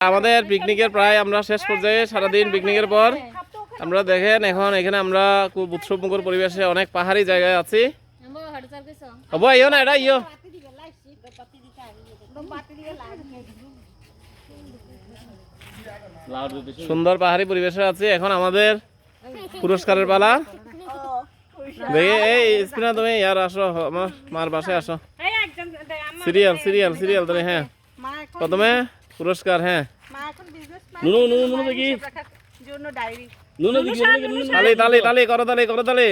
আমাদের পিকনিকের প্রায় আমরা শেষ পর্যায়ে। সারাদিন পিকনিকের পর আমরা দেখেন এখন এখানে আমরা খুব উৎসবমুখর পরিবেশে অনেক পাহাড়ি জায়গায় আছি। ইও না এটা ইও সুন্দর পাহাড়ি পরিবেশে আছি। এখন আমাদের পুরস্কারের পালা। দেখে এই স্পিনা তুমি ইয়ার আসো, আমার মার বাসায় আসো। সিরিয়াল সিরিয়াল সিরিয়াল তুমি। হ্যাঁ প্রথমে পুরস্কার। হ্যাঁ তালি তালি তালি করো, তালি করো, তালি।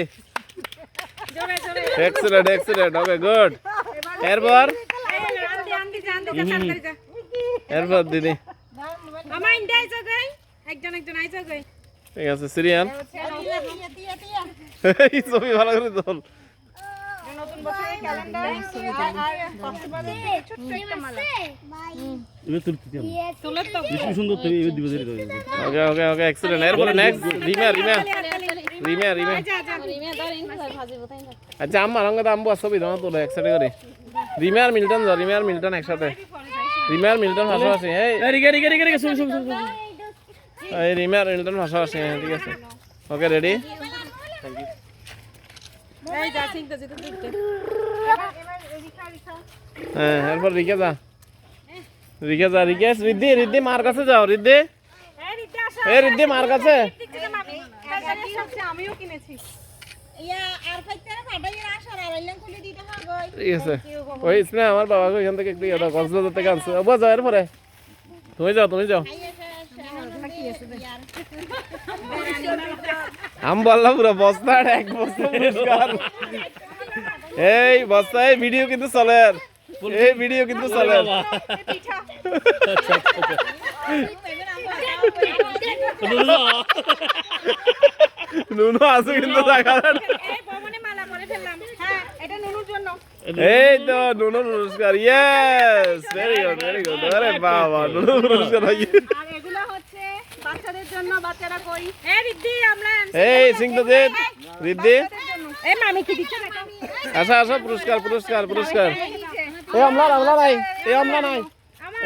Excellent excellent, okay good. এরপর এরপর দিদি ঠিক আছে সিরিয়াল। এই ছবি ভালো করে তোল। ওকে ওকে ওকে এক্সিলেন্ট। এরপরে নেক্সট রিমা রিমা রিমা রিমা। আচ্ছা আমার সঙ্গে তো আম্বু ছবি তোমার তোলো একসাথে করে। রিমা আর মিল্টন যাও, রিমা আর মিল্টন একসাথে। রিমা আর মিল্টন ভাষাভাষী। এই রিমা আর মিল্টন ভাষাভাষী। হ্যাঁ ঠিক আছে ওকে রেডি। হ্যাঁ এরপর রিকে যা, রিকে যা, রিকে রিদ্ধি রিদ্ধি মার কাছে যাও। রিদ্ধি এই রিদ্ধি মার কাছে। ঠিক আছে ওই ইসমে আমার বাবাকে এখান থেকে একটু কক্সবাজার থেকে আনছে। যাও এরপরে তুমি যাও, তুমি যাও। আমি বললাম পুরো বস্তা এক বস্তা পুরস্কার। এই বস্তায় ভিডিও কিন্তু চলে, এই ভিডিও কিন্তু চলে। নুনু আছে কিন্তু দেখা এই তো নুনু পুরস্কার। Yes very good very good. আরে বাবা নুনু পুরস্কার। বাচ্চাদের জন্য বাচ্চারা কই এই সিংহজিৎ রিদ্ধি এই মামি কি দিচ্ছে দেখো। আসা আসা পুরস্কার পুরস্কার পুরস্কার। এই অমলান আমলা নাই, এই অমলা নাই,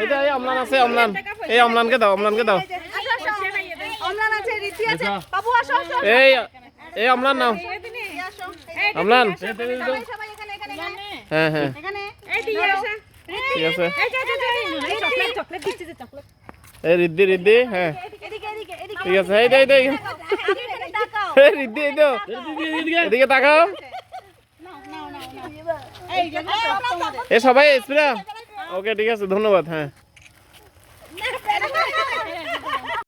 এইটা এই অমলান আছে অমলান। এই অমলানকে দাও, অমলানকে দাও। অমলান আছে, রিদ্ধি আছে, বাবু আসো আসো। এই এই অমলান নাও, অমলান। সবাই এখানে এখানে হ্যাঁ হ্যাঁ এখানে এই দিয়ে আসা। ঠিক আছে এই চকলেট চকলেট দিচ্ছে যে চকলেট। এই রিদ্ধি রিদ্ধি। হ্যাঁ এদিকে এদিকে এদিকে ঠিক আছে। এই দে এই তাকাও। এই রিদ্ধি এই তো এদিকে তাকাও। এই যে এ সবাই স্পিনা ওকে ঠিক আছে ধন্যবাদ। হ্যাঁ